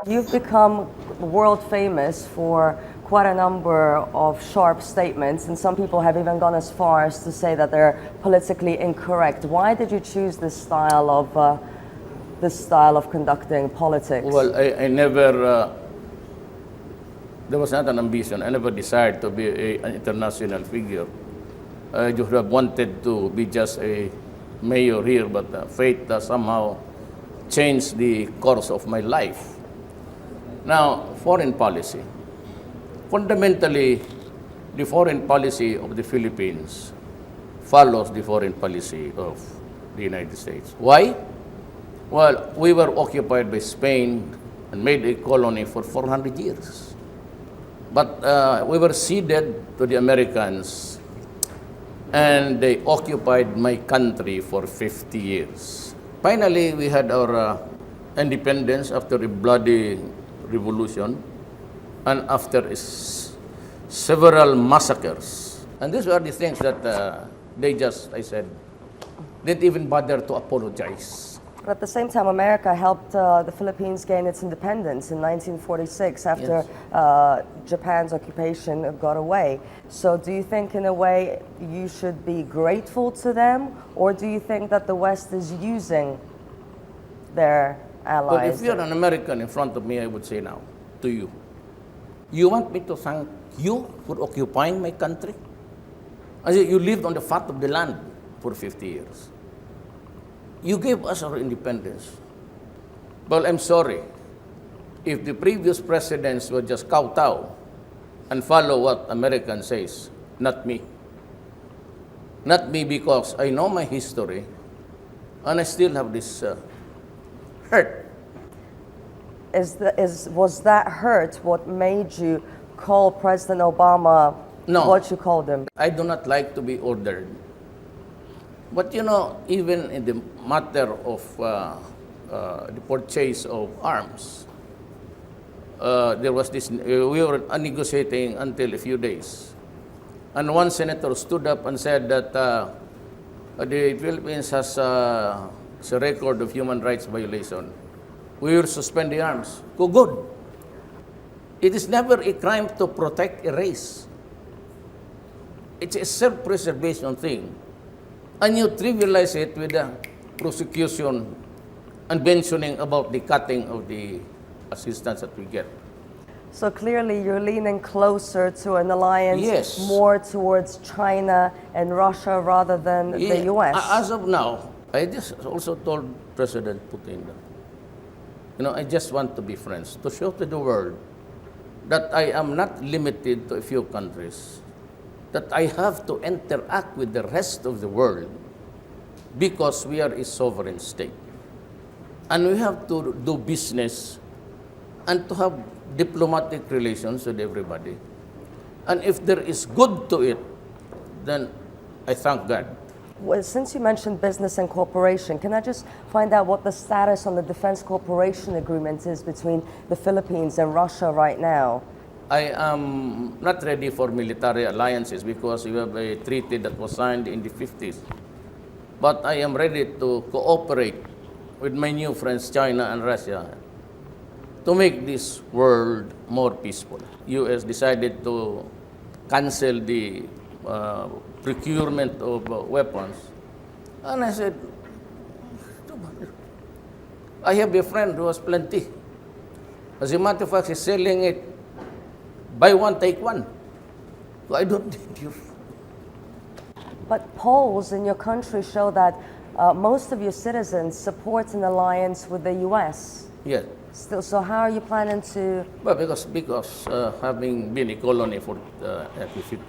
You've become world famous for quite a number of sharp statements, and some people have even gone as far as to say that they're politically incorrect. Why did you choose this style of conducting politics? Well, I never, there was not an ambition. I never desired to be an international figure. I just have wanted to be just a mayor here, but fate somehow changed the course of my life. Now, foreign policy. Fundamentally, the foreign policy of the Philippines follows the foreign policy of the United States. Why? Well, we were occupied by Spain and made a colony for 400 years. But we were ceded to the Americans, and they occupied my country for 50 years. Finally, we had our independence after a bloody revolution and after several massacres. And these were the things that they just, I said, didn't even bother to apologize. But at the same time, America helped the Philippines gain its independence in 1946 after Japan's occupation got away. So do you think, in a way, you should be grateful to them, or do you think that the West is using their allies? Well, if you're an American in front of me, I would say now to you, you want me to thank you for occupying my country? As you lived on the fat of the land for 50 years. You gave us our independence. Well, I'm sorry. If the previous presidents would just kowtow and follow what American says, not me. Not me, because I know my history and I still have this hurt. Was that hurt what made you call President Obama what you called him? I do not like to be ordered. But you know, even in the matter of the purchase of arms, there was this, we were negotiating until a few days. And one senator stood up and said that the Philippines has a record of human rights violation. We will suspend the arms. Go good. It is never a crime to protect a race. It's a self-preservation thing. And you trivialize it with the prosecution and mentioning about the cutting of the assistance that we get. So clearly you're leaning closer to an alliance more towards China and Russia rather than the US. As of now, I just also told President Putin that, you know, I just want to be friends, to show to the world that I am not limited to a few countries, that I have to interact with the rest of the world because we are a sovereign state. And we have to do business and to have diplomatic relations with everybody. And if there is good to it, then I thank God. Well, since you mentioned business and cooperation, can I just find out what the status on the defense cooperation agreement is between the Philippines and Russia right now? I am not ready for military alliances because we have a treaty that was signed in the 50s. But I am ready to cooperate with my new friends, China and Russia, to make this world more peaceful. U.S. decided to cancel the procurement of weapons. And I said, I have a friend who has plenty. As a matter of fact, he's selling it. Buy one, take one. So I don't need you. But polls in your country show that most of your citizens support an alliance with the U.S. Yes. Still, so how are you planning to? Well, because having been a colony for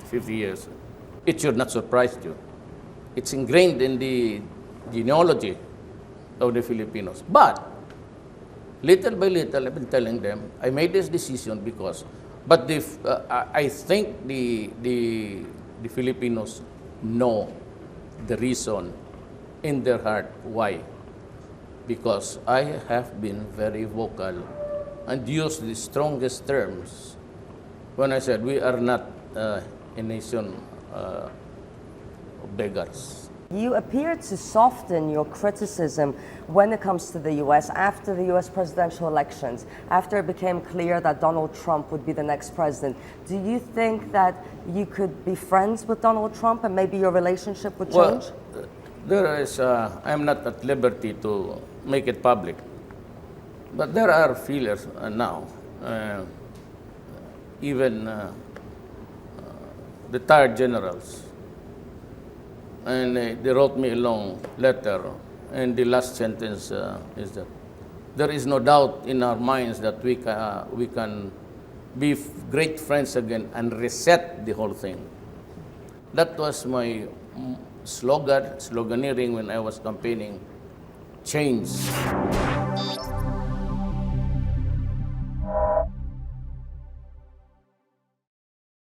50 years, it should not surprise you. It's ingrained in the genealogy of the Filipinos. But little by little, I've been telling them, I made this decision because, but I think the Filipinos know the reason in their heart why. Because I have been very vocal and used the strongest terms when I said we are not a nation of beggars. You appear to soften your criticism when it comes to the U.S. after the U.S. presidential elections, after it became clear that Donald Trump would be the next president. Do you think that you could be friends with Donald Trump and maybe your relationship would change? I'm not at liberty to make it public, but there are feelers now. Even retired generals, and they wrote me a long letter, and the last sentence is that there is no doubt in our minds that we can be great friends again and reset the whole thing. That was my sloganeering when I was campaigning, change.